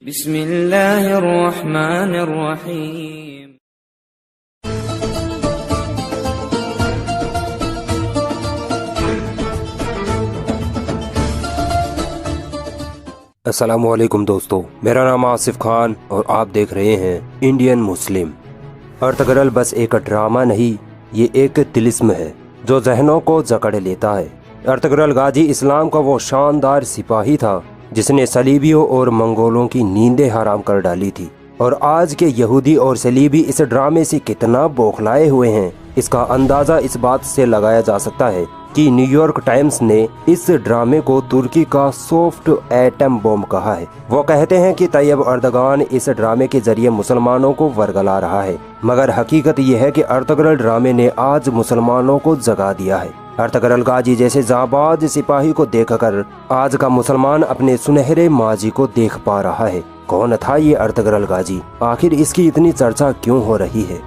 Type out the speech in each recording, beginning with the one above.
बिस्मिल्लाहिर्रहमानिर्रहीम। अस्सलामुअलैकुम दोस्तों, मेरा नाम आसिफ खान और आप देख रहे हैं इंडियन मुस्लिम। अर्तगरल बस एक ड्रामा नहीं, ये एक तिलिस्म है जो जहनों को जकड़ लेता है। अर्तगरल गाजी इस्लाम का वो शानदार सिपाही था जिसने सलीबियों और मंगोलों की नींदें हराम कर डाली थी। और आज के यहूदी और सलीबी इस ड्रामे से कितना बौखलाए हुए हैं, इसका अंदाज़ा इस बात से लगाया जा सकता है कि न्यूयॉर्क टाइम्स ने इस ड्रामे को तुर्की का सॉफ्ट एटम बॉम्ब कहा है। वो कहते हैं कि तैयब अर्दगान इस ड्रामे के जरिए मुसलमानों को वर्गला रहा है, मगर हकीकत यह है कि अर्तगरल ड्रामे ने आज मुसलमानों को जगा दिया है। अर्तगरल गाजी जैसे जाबाज सिपाही को देखकर आज का मुसलमान अपने सुनहरे माजी को देख पा रहा है। कौन था ये अर्तगरल गाजी? आखिर इसकी इतनी चर्चा क्यों हो रही है?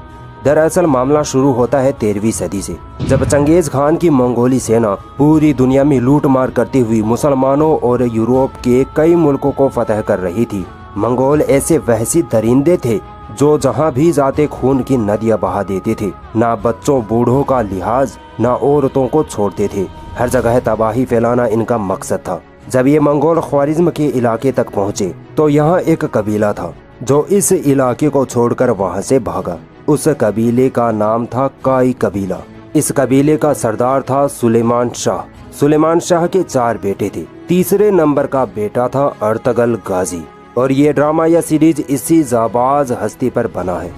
दरअसल मामला शुरू होता है 13वीं सदी से, जब चंगेज खान की मंगोली सेना पूरी दुनिया में लूट मार करती हुई मुसलमानों और यूरोप के कई मुल्कों को फतह कर रही थी। मंगोल ऐसे वहशी दरिंदे थे जो जहां भी जाते खून की नदियां बहा देते थे। ना बच्चों बूढ़ों का लिहाज, ना औरतों को छोड़ते थे। हर जगह तबाही फैलाना इनका मकसद था। जब ये मंगोल ख्वारिज्म के इलाके तक पहुँचे तो यहाँ एक कबीला था जो इस इलाके को छोड़कर वहाँ से भागा। उस कबीले का नाम था काई कबीला। इस कबीले का सरदार था सुलेमान शाह। सुलेमान शाह के 4 बेटे थे। तीसरे नंबर का बेटा था अर्तगरल गाजी। और ये ड्रामा या सीरीज इसी जाबाज हस्ती पर बना है।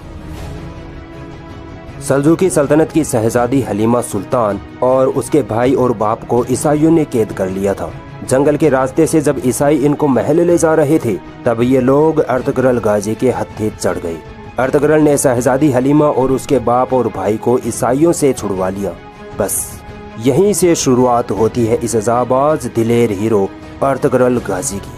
सल्जूकी सल्तनत की शहजादी हलीमा सुल्तान और उसके भाई और बाप को ईसाइयों ने कैद कर लिया था। जंगल के रास्ते से जब ईसाई इनको महल ले जा रहे थे तब ये लोग अर्तगरल गाजी के हत्थे चढ़ गए। अर्तगरल ने शहजादी हलीमा और उसके बाप और भाई को ईसाइयों से छुड़वा लिया। बस यहीं से शुरुआत होती है इस जाबाज दिलेर हीरो अर्तगरल गाजी की।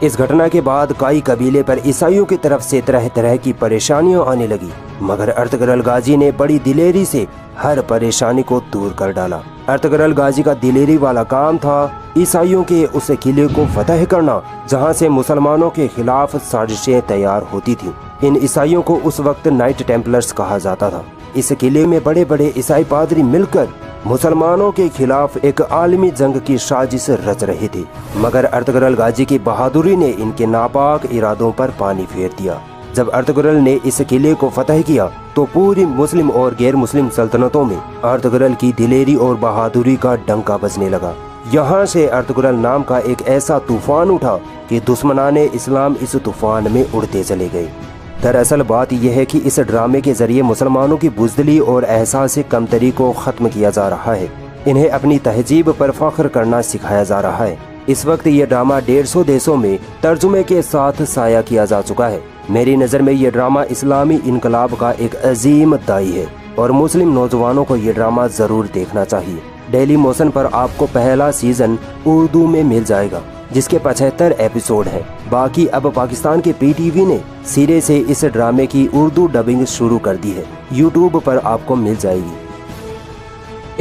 इस घटना के बाद काई कबीले पर ईसाइयों की तरफ से तरह तरह की परेशानियां आने लगी, मगर अर्तगरल गाजी ने बड़ी दिलेरी से हर परेशानी को दूर कर डाला। अर्तगरल गाजी का दिलेरी वाला काम था ईसाइयों के उस किले को फतह करना जहां से मुसलमानों के खिलाफ साजिशें तैयार होती थी। इन ईसाइयों को उस वक्त नाइट टेम्पलर्स कहा जाता था। इस किले में बड़े बड़े ईसाई पादरी मिलकर मुसलमानों के खिलाफ एक आलमी जंग की साजिश रच रहे थे, मगर अर्तगरल गाजी की बहादुरी ने इनके नापाक इरादों पर पानी फेर दिया। जब अर्तगरल ने इस किले को फतह किया तो पूरी मुस्लिम और गैर मुस्लिम सल्तनतों में अर्तगरल की दिलेरी और बहादुरी का डंका बजने लगा। यहाँ से अर्तगरल नाम का एक ऐसा तूफान उठा कि दुश्मनाने इस्लाम इस तूफान में उड़ते चले गए। दरअसल बात यह है कि इस ड्रामे के जरिए मुसलमानों की बुज़दिली और एहसास कमतरी को ख़त्म किया जा रहा है। इन्हें अपनी तहजीब पर फख्र करना सिखाया जा रहा है। इस वक्त ये ड्रामा 150 देशों में तर्जुमे के साथ साया किया जा चुका है। मेरी नज़र में ये ड्रामा इस्लामी इनकलाब का एक अजीम दाई है और मुस्लिम नौजवानों को ये ड्रामा ज़रूर देखना चाहिए। डेली मोशन पर आपको पहला सीज़न उर्दू में मिल जाएगा जिसके 75 एपिसोड हैं। बाकी अब पाकिस्तान के PTV ने सिरे से इस ड्रामे की उर्दू डबिंग शुरू कर दी है। यूट्यूब पर आपको मिल जाएगी।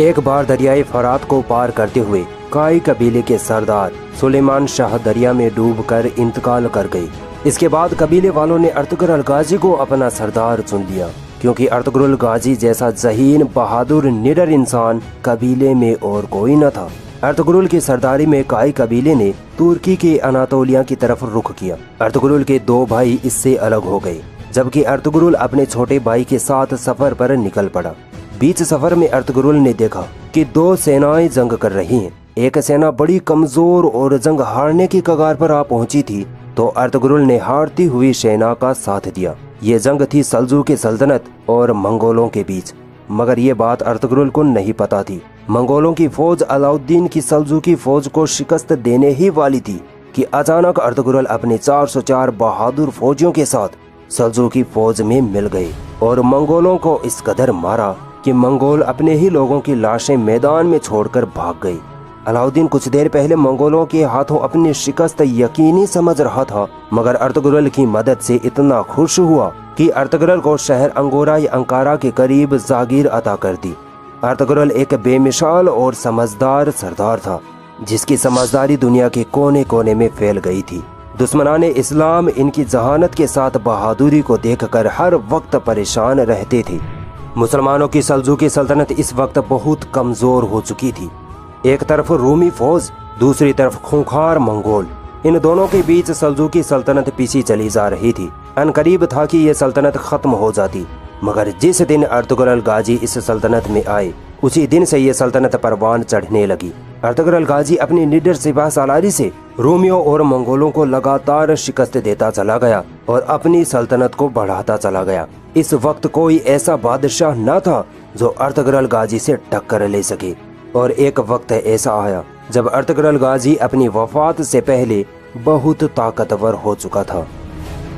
एक बार दरियाए फरात को पार करते हुए काई कबीले के सरदार सुलेमान शाह दरिया में डूबकर इंतकाल कर गए। इसके बाद कबीले वालों ने अर्तगरल गाजी को अपना सरदार चुन लिया, क्योंकि अर्तगरल गाजी जैसा ज़हीन बहादुर निडर इंसान कबीले में और कोई न था। अर्तगरल की सरदारी में काई कबीले ने तुर्की के अनातोलिया की तरफ रुख किया। अर्तगरल के 2 भाई इससे अलग हो गए, जबकि अर्तगरल अपने छोटे भाई के साथ सफर पर निकल पड़ा। बीच सफर में अर्तगरल ने देखा कि 2 सेनाएं जंग कर रही हैं। एक सेना बड़ी कमजोर और जंग हारने की कगार पर आ पहुंची थी, तो अर्तगरल ने हारती हुई सेना का साथ दिया। ये जंग थी सल्जूकी सल्तनत और मंगोलों के बीच, मगर ये बात अर्तगरल को नहीं पता थी। मंगोलों की फौज अलाउद्दीन की सल्जूकी फौज को शिकस्त देने ही वाली थी कि अचानक अर्तगरल अपने 404 बहादुर फौजियों के साथ सल्जूकी फौज में मिल गए और मंगोलों को इस कदर मारा कि मंगोल अपने ही लोगों की लाशें मैदान में छोड़कर भाग गए। अलाउद्दीन कुछ देर पहले मंगोलों के हाथों अपनी शिकस्त यकीनी समझ रहा था, मगर अर्तगरल की मदद से इतना खुश हुआ कि अर्तगरल को शहर अंगोरा या अंकारा के करीब जागीर अता कर दी। अर्तगरल एक बेमिसाल और समझदार सरदार था, जिसकी समझदारी दुनिया के कोने कोने में फैल गई थी। दुश्मनाने इस्लाम इनकी जहानत के साथ बहादुरी को देखकर हर वक्त परेशान रहते थे। मुसलमानों की सल्जूकी सल्तनत इस वक्त बहुत कमजोर हो चुकी थी। एक तरफ रूमी फौज, दूसरी तरफ खूंखार मंगोल। इन दोनों के बीच सल्जूकी सल्तनत पीछे चली जा रही थी। अनकरीब था कि यह सल्तनत खत्म हो जाती, मगर जिस दिन अर्तुगरुल गाजी इस सल्तनत में आए उसी दिन से यह सल्तनत परवान चढ़ने लगी। अर्तुगरुल गाजी अपनी निडर सिपाह सालारी से रोमियों और मंगोलों को लगातार शिकस्त देता चला गया और अपनी सल्तनत को बढ़ाता चला गया। इस वक्त कोई ऐसा बादशाह न था जो अर्तुगरुल गाजी से टक्कर ले सके। और एक वक्त ऐसा आया जब अर्तुगरुल गाजी अपनी वफात से पहले बहुत ताकतवर हो चुका था।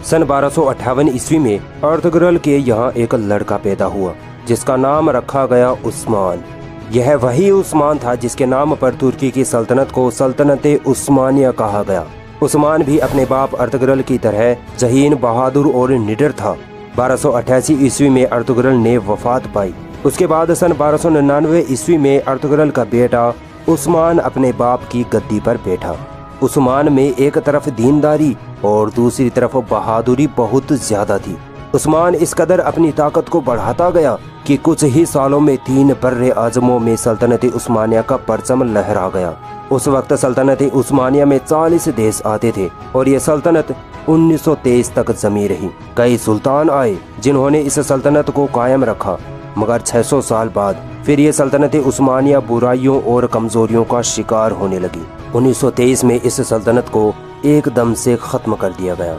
सन 1258 ईस्वी में अर्तुगरुल के यहाँ एक लड़का पैदा हुआ जिसका नाम रखा गया उस्मान। यह वही उस्मान था जिसके नाम पर तुर्की की सल्तनत को सल्तनत उस्मानिया कहा गया। उस्मान भी अपने बाप अर्तुगरुल की तरह जहीन, बहादुर और निडर था। 1288 ईस्वी में अर्तुगरुल ने वफात पाई। उसके बाद सन 1299 ईस्वी में अर्तुगरुल का बेटा उस्मान अपने बाप की गद्दी पर बैठा। उस्मान में एक तरफ दीनदारी और दूसरी तरफ बहादुरी बहुत ज्यादा थी। उस्मान इस कदर अपनी ताकत को बढ़ाता गया कि कुछ ही सालों में 3 बर्रे आजमों में सल्तनत उस्मानिया का परचम लहरा गया। उस वक्त सल्तनत उस्मानिया में 40 देश आते थे और ये सल्तनत 1923 तक जमी रही। कई सुल्तान आए जिन्होंने इस सल्तनत को कायम रखा, मगर 600 साल बाद फिर ये सल्तनत उस्मानिया बुराइयों और कमजोरियों का शिकार होने लगी। 1923 में इस सल्तनत को एकदम से खत्म कर दिया गया।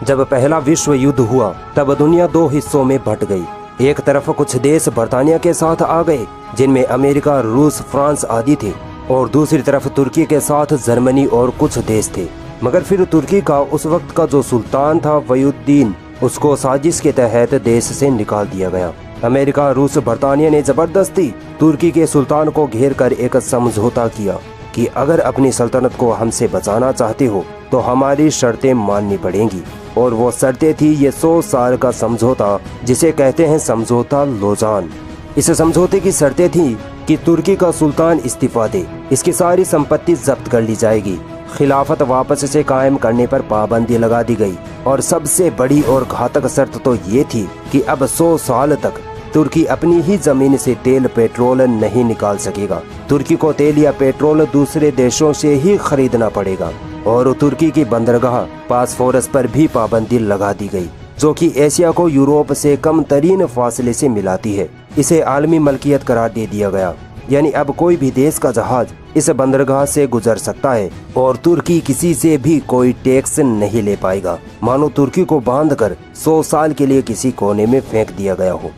जब पहला विश्व युद्ध हुआ तब दुनिया 2 हिस्सों में बंट गई। एक तरफ कुछ देश बर्तानिया के साथ आ गए जिनमें अमेरिका, रूस, फ्रांस आदि थे, और दूसरी तरफ तुर्की के साथ जर्मनी और कुछ देश थे। मगर फिर तुर्की का उस वक्त का जो सुल्तान था वयुद्दीन, उसको साजिश के तहत देश से निकाल दिया गया। अमेरिका, रूस, बर्तानिया ने जबरदस्ती तुर्की के सुल्तान को घेर कर एक समझौता किया कि अगर अपनी सल्तनत को हमसे बचाना चाहते हो तो हमारी शर्तें माननी पड़ेंगी। और वो शर्तें थी ये 100 साल का समझौता जिसे कहते हैं समझौता लोजान। इस समझौते की शर्तें थी कि तुर्की का सुल्तान इस्तीफा दे, इसकी सारी संपत्ति जब्त कर ली जाएगी, खिलाफत वापस से कायम करने पर पाबंदी लगा दी गई, और सबसे बड़ी और घातक शर्त तो ये थी कि अब 100 साल तक तुर्की अपनी ही जमीन से तेल पेट्रोल नहीं निकाल सकेगा। तुर्की को तेल या पेट्रोल दूसरे देशों से ही खरीदना पड़ेगा। और तुर्की की बंदरगाह बास्फोरस पर भी पाबंदी लगा दी गई, जो कि एशिया को यूरोप से कम तरीन फासले से मिलाती है। इसे आलमी मलकियत करार दे दिया गया, यानी अब कोई भी देश का जहाज इस बंदरगाह से गुजर सकता है और तुर्की किसी से भी कोई टैक्स नहीं ले पाएगा, मानो तुर्की को बांधकर 100 साल के लिए किसी कोने में फेंक दिया गया हो।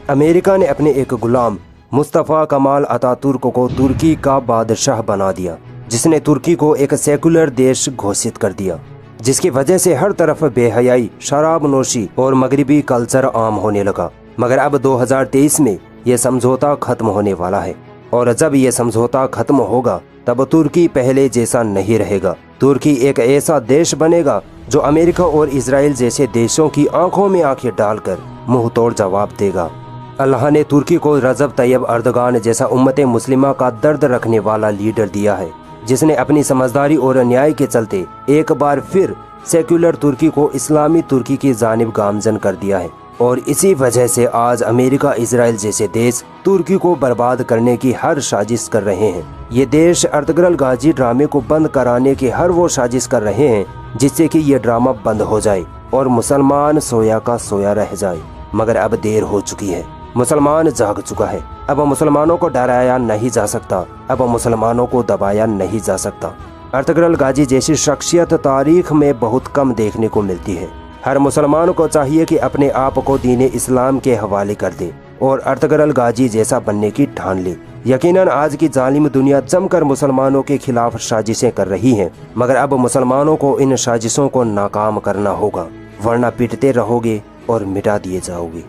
अमेरिका ने अपने एक गुलाम मुस्तफ़ा कमाल अतातुर्क को तुर्की का बादशाह बना दिया, जिसने तुर्की को एक सेकुलर देश घोषित कर दिया, जिसकी वजह से हर तरफ बेहयाई, शराब नोशी और मगरिबी कल्चर आम होने लगा। मगर अब 2023 में यह समझौता खत्म होने वाला है, और जब यह समझौता खत्म होगा तब तुर्की पहले जैसा नहीं रहेगा। तुर्की एक ऐसा देश बनेगा जो अमेरिका और इजराइल जैसे देशों की आंखों में आंखें डालकर मुंह तोड़ जवाब देगा। अल्लाह ने तुर्की को रजब तैयब अर्दगान जैसा उम्मत मुस्लिमा का दर्द रखने वाला लीडर दिया है, जिसने अपनी समझदारी और न्याय के चलते एक बार फिर सेक्युलर तुर्की को इस्लामी तुर्की की जानिब गामजन कर दिया है। और इसी वजह से आज अमेरिका, इजराइल जैसे देश तुर्की को बर्बाद करने की हर साजिश कर रहे हैं। ये देश अर्तुगरुल गाजी ड्रामे को बंद कराने की हर वो साजिश कर रहे हैं जिससे कि ये ड्रामा बंद हो जाए और मुसलमान सोया का सोया रह जाए। मगर अब देर हो चुकी है, मुसलमान जाग चुका है। अब मुसलमानों को डराया नहीं जा सकता, अब मुसलमानों को दबाया नहीं जा सकता। अर्तुगरुल गाजी जैसी शख्सियत तारीख में बहुत कम देखने को मिलती है। हर मुसलमान को चाहिए कि अपने आप को दीन इस्लाम के हवाले कर दे और अर्तुगरुल गाजी जैसा बनने की ठान ले। यकीनन आज की जालिम दुनिया जमकर मुसलमानों के खिलाफ साजिशें कर रही है, मगर अब मुसलमानों को इन साजिशों को नाकाम करना होगा, वरना पिटते रहोगे और मिटा दिए जाओगे।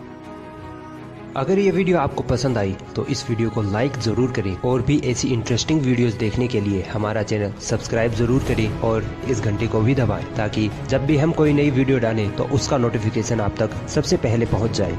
अगर ये वीडियो आपको पसंद आई तो इस वीडियो को लाइक ज़रूर करें, और भी ऐसी इंटरेस्टिंग वीडियोस देखने के लिए हमारा चैनल सब्सक्राइब ज़रूर करें और इस घंटे को भी दबाएं, ताकि जब भी हम कोई नई वीडियो डालें तो उसका नोटिफिकेशन आप तक सबसे पहले पहुंच जाए।